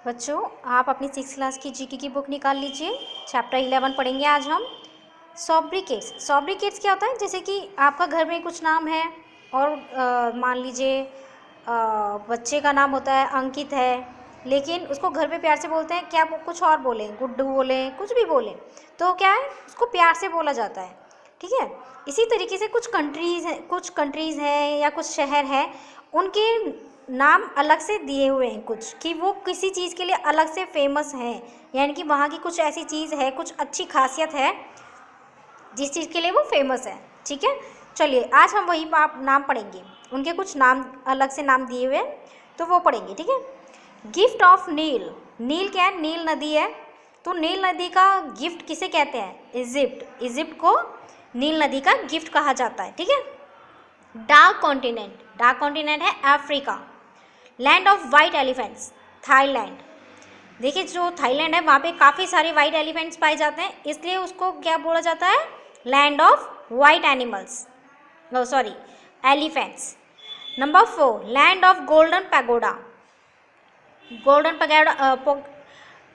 बच्चों, आप अपनी 6th क्लास की जीके की बुक निकाल लीजिए। चैप्टर 11 पढ़ेंगे आज हम। सॉब्रिकेट्स। सॉब्रिकेट्स क्या होता है? जैसे कि आपका घर में कुछ नाम है और मान लीजिए बच्चे का नाम होता है अंकित है, लेकिन उसको घर पे प्यार से बोलते हैं क्या, वो कुछ और बोलें, गुड्डू बोलें, कुछ भी बोलें, तो क्या है, उसको प्यार से बोला जाता है। ठीक है। इसी तरीके से कुछ कंट्रीज़ हैं या कुछ शहर है, उनके नाम अलग से दिए हुए हैं कुछ, कि वो किसी चीज़ के लिए अलग से फेमस हैं, यानी कि वहाँ की कुछ ऐसी चीज़ है, कुछ अच्छी खासियत है जिस चीज़ के लिए वो फेमस है। ठीक है। चलिए आज हम वही नाम पढ़ेंगे, उनके कुछ नाम अलग से नाम दिए हुए हैं तो वो पढ़ेंगे। ठीक है। गिफ्ट ऑफ नील। नील क्या है? नील नदी है। तो नील नदी का गिफ्ट किसे कहते हैं? इजिप्ट। इजिप्ट को नील नदी का गिफ्ट कहा जाता है। ठीक है। Dark continent. डार्क कॉन्टिनेंट है Africa. Land of white elephants, Thailand. देखिए जो थाईलैंड है वहाँ पे काफ़ी सारे वाइट एलिफेंट्स पाए जाते हैं, इसलिए उसको क्या बोला जाता है? Land of white animals, sorry elephants. Number 4 land of golden pagoda. Golden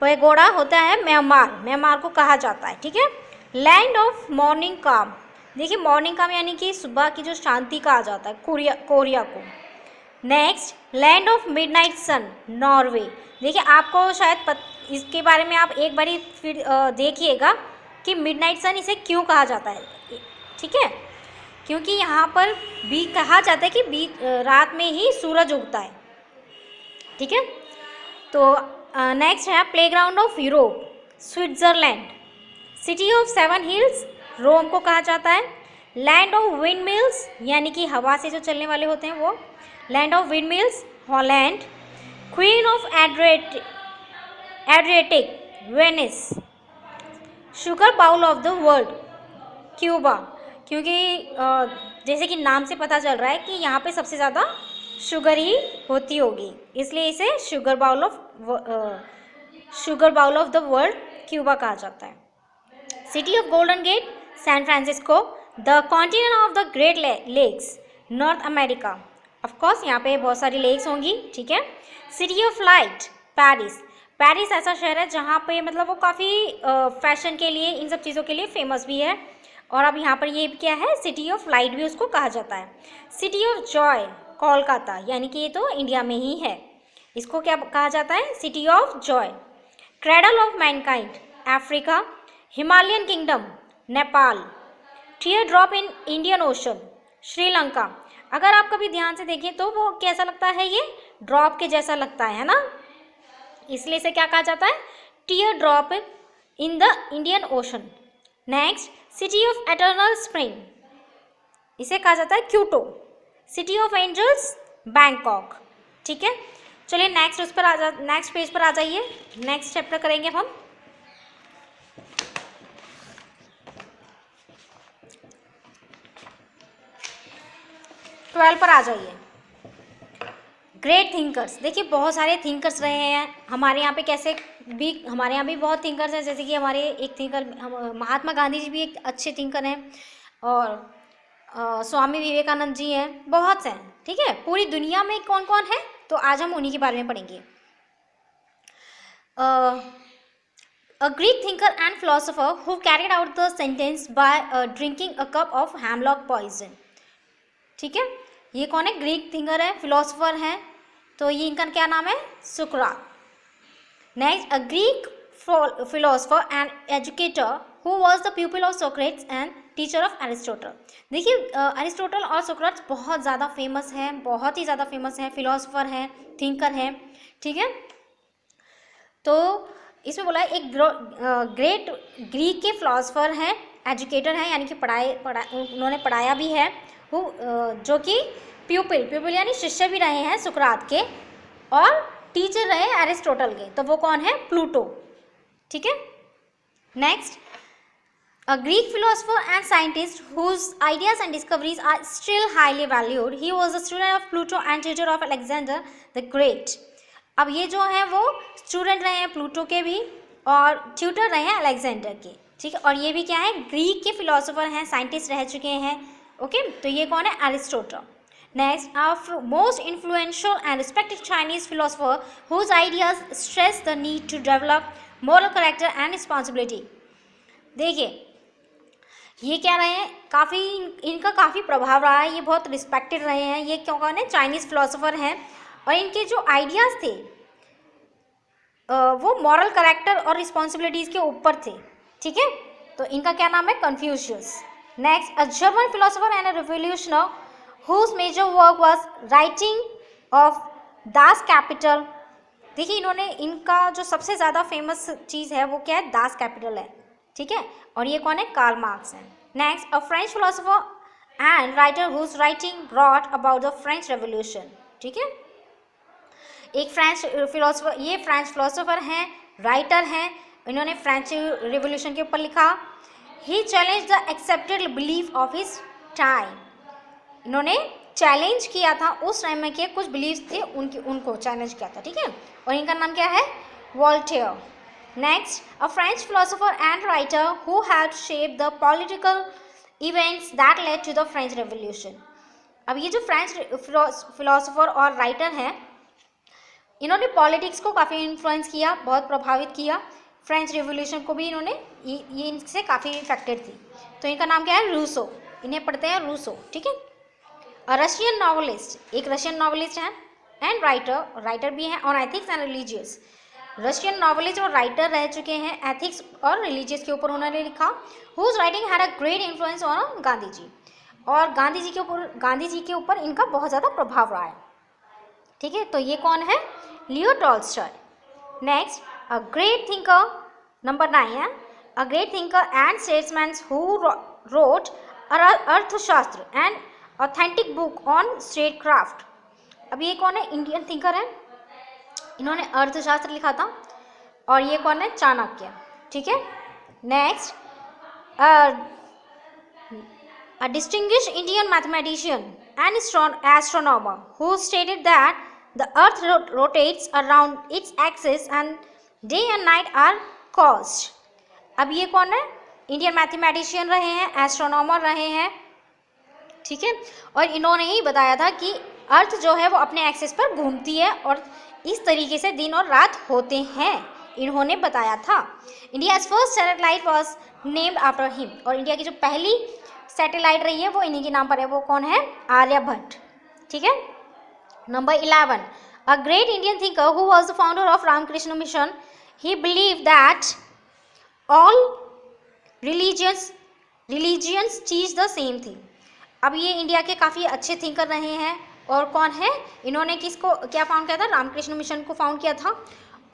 pagoda होता है म्यांमार, म्यांमार को कहा जाता है। ठीक है। लैंड ऑफ मॉर्निंग काम। देखिए मॉर्निंग काम यानी कि सुबह की जो शांति कहा जाता है, कोरिया को। Next land of midnight sun, Norway. देखिए आपको शायद इसके बारे में आप एक बारी फिर देखिएगा कि मिडनाइट सन इसे क्यों कहा जाता है। ठीक है। क्योंकि यहाँ पर भी कहा जाता है कि रात में ही सूरज उगता है। ठीक है। तो नेक्स्ट है playground of Europe, Switzerland. City of 7 hills, Rome को कहा जाता है। लैंड ऑफ विंड मिल्स, यानी कि हवा से जो चलने वाले होते हैं वो, land of wind mills, Holland. Queen of Adriatic, Venice. Sugar bowl of the world, Cuba. क्योंकि जैसे कि नाम से पता चल रहा है कि यहाँ पे सबसे ज़्यादा शुगर ही होती होगी, इसलिए इसे sugar bowl of the world, Cuba कहा जाता है। City of golden gate, San Francisco. The continent of the great lakes, North America. Of course यहाँ पे बहुत सारी लेक्स होंगी। ठीक है। City of light, Paris. Paris ऐसा शहर है जहाँ पे मतलब वो काफ़ी फैशन के लिए, इन सब चीज़ों के लिए फेमस भी है। और अब यहाँ पर ये क्या है? सिटी ऑफ लाइट भी उसको कहा जाता है। सिटी ऑफ जॉय, कोलकाता, यानी कि ये तो इंडिया में ही है, इसको क्या कहा जाता है? City of Joy. Cradle of Mankind, Africa. Himalayan kingdom, Nepal. Tier drop in Indian ocean, Sri Lanka. अगर आप कभी ध्यान से देखें तो वो कैसा लगता है? ये ड्रॉप के जैसा लगता है ना, इसलिए इसे क्या कहा जाता है? Tear drop in the Indian ocean. Next city of eternal spring, इसे कहा जाता है Kyoto. City of angels, Bangkok. ठीक है। चलिए नेक्स्ट पेज पर आ जाइए। नेक्स्ट चैप्टर करेंगे हम। ट्वेल्व पर आ जाइए। Great thinkers. देखिए बहुत सारे थिंकर्स रहे हैं हमारे यहाँ पे, हमारे यहाँ भी बहुत थिंकर्स हैं। जैसे कि हमारे एक थिंकर महात्मा गांधी जी भी एक अच्छे थिंकर हैं, और स्वामी विवेकानंद जी हैं, बहुत से हैं। ठीक है। पूरी दुनिया में कौन कौन है, तो आज हम उन्हीं के बारे में पढ़ेंगे। A Greek thinker and philosopher who carried out the sentence by drinking a cup of hemlock poison. ठीक है। ये कौन है? ग्रीक थिंकर है, फिलोसोफर हैं, तो ये इनका क्या नाम है? सुकरात। Next a Greek philosopher and educator who was the प्यूपिल of Socrates and teacher of Aristotle. देखिए एरिस्टोटल और सोक्रेट्स बहुत ज़्यादा फेमस हैं, बहुत ही ज़्यादा फेमस हैं, फिलोसोफर हैं, थिंकर हैं। ठीक है। तो इसमें बोला है एक ग्रेट ग्रीक के फिलोसोफर हैं, एजुकेटर हैं, यानी कि उन्होंने पढ़ाया भी है, जो कि प्यूपिल यानी शिष्य भी रहे हैं सुकरात के, और टीचर रहे एरिस्टोटल के, तो वो कौन है? प्लूटो। ठीक है। Next a Greek philosopher and scientist whose ideas and discoveries are still highly valued. He was a student of Pluto and teacher of Alexander the great. अब ये जो है वो स्टूडेंट रहे हैं प्लूटो के भी, और ट्यूटर रहे हैं अलेक्जेंडर के। ठीक है। और ये भी क्या है? ग्रीक के फिलोसोफर हैं, साइंटिस्ट रह चुके हैं। ओके। तो ये कौन है? Aristotle. Next, our most influential and respected Chinese philosopher whose ideas stress the need to develop moral character and responsibility. देखिए ये क्या रहे हैं, काफ़ी इनका काफ़ी प्रभाव रहा है, ये बहुत रिस्पेक्टेड रहे हैं। ये क्यों कौन है, चाइनीज़ फिलोसोफर हैं, और इनके जो आइडियाज़ थे वो मॉरल कैरेक्टर और रिस्पॉन्सिबिलिटीज़ के ऊपर थे। ठीक है, तो इनका क्या नाम है, Confucius. Next, a German philosopher and a revolutionary whose major work was writing of Das Kapital. देखिए इन्होंने, इनका जो सबसे ज़्यादा फेमस चीज़ है वो क्या है, दास कैपिटल है। ठीक है, और ये कौन है, कार्ल मार्क्स है। Next, a French philosopher and writer whose writing brought about the French revolution. ठीक है, एक फ्रेंच फिलोसोफर, ये फ्रेंच फिलोसोफर हैं, राइटर हैं, इन्होंने फ्रेंच रिवोल्यूशन के ऊपर लिखा। He challenge the accepted belief of his time. इन्होंने चैलेंज किया था उस टाइम में के कुछ बिलीव्स थे उनको चैलेंज किया था। ठीक है, और इनका नाम क्या है, Voltaire. Next, a French philosopher and writer who had shaped the political events that led to the French revolution. अब ये जो फ्रेंच फिलोसोफर और राइटर हैं, इन्होंने पॉलिटिक्स को काफ़ी इन्फ्लुएंस किया, बहुत प्रभावित किया। फ्रेंच रिवोल्यूशन को भी इन्होंने, ये इनसे काफ़ी इफेक्टेड थी। तो इनका नाम क्या है, रूसो, इन्हें पढ़ते हैं रूसो। ठीक है, रशियन नॉवलिस्ट, एक रशियन नॉवलिस्ट हैं एंड राइटर भी हैं on ethics and religious. Russian novelist और राइटर रह चुके हैं, एथिक्स और रिलीजियस के ऊपर उन्होंने लिखा। Whose writing had a great influence on Gandhi ji, और गांधी जी के ऊपर इनका बहुत ज़्यादा प्रभाव रहा है। ठीक है, तो ये कौन है, Leo Tolstoy. Next, a great thinker, number 9 है, a great thinker and statesman who wrote Arthashastra and authentic book on statecraft. अब ये कौन है, इंडियन थिंकर है, इन्होंने अर्थशास्त्र लिखा था, और ये कौन है, चाणक्य। ठीक है, next, a distinguished Indian mathematician and astronomer who stated that the earth rotates around its axis and day and night are caused। अब ये कौन है, इंडियन मैथमेटिशियन रहे हैं, एस्ट्रोनॉमर रहे हैं। ठीक है, और इन्होंने ही बताया था कि अर्थ जो है वो अपने एक्सिस पर घूमती है और इस तरीके से दिन और रात होते हैं, इन्होंने बताया था। India first satellite was named after him, और इंडिया की जो पहली सैटेलाइट रही है वो इन्हीं के नाम पर है, वो कौन है, आर्यभट्ट। ठीक है, number 11, a great Indian thinker who was the founder of Ramakrishna mission. He believe that all religions teach the same thing. अब ये इंडिया के काफ़ी अच्छे थिंकर रहे हैं, और कौन है, इन्होंने किसको क्या फाउंड किया था, रामकृष्ण मिशन को फाउंड किया था।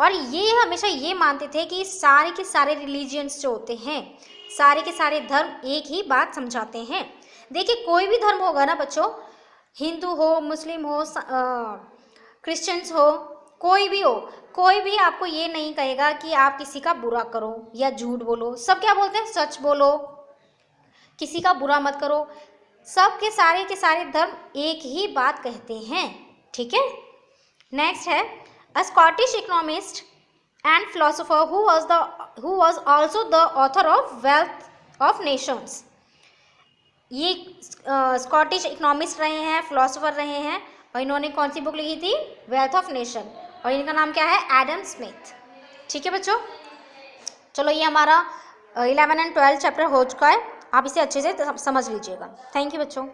और ये हमेशा ये मानते थे कि सारे के सारे रिलीजियंस जो होते हैं, सारे के सारे धर्म एक ही बात समझाते हैं। देखिए कोई भी धर्म होगा ना बच्चों, हिंदू हो, मुस्लिम हो, क्रिश्चियंस हो, कोई भी हो, कोई भी आपको ये नहीं कहेगा कि आप किसी का बुरा करो या झूठ बोलो। सब क्या बोलते हैं, सच बोलो, किसी का बुरा मत करो। सब के सारे धर्म एक ही बात कहते हैं। ठीक है, नेक्स्ट है, अ Scottish economist and philosopher who was also the author of Wealth of Nations। ये स्कॉटिश इकोनॉमिस्ट रहे हैं, फिलोसोफर रहे हैं, और इन्होंने कौन सी बुक लिखी थी, वेल्थ ऑफ नेशन, और इनका नाम क्या है, एडम स्मिथ। ठीक है बच्चों, चलो ये हमारा 11 और 12 चैप्टर हो चुका है, आप इसे अच्छे से समझ लीजिएगा। थैंक यू बच्चों।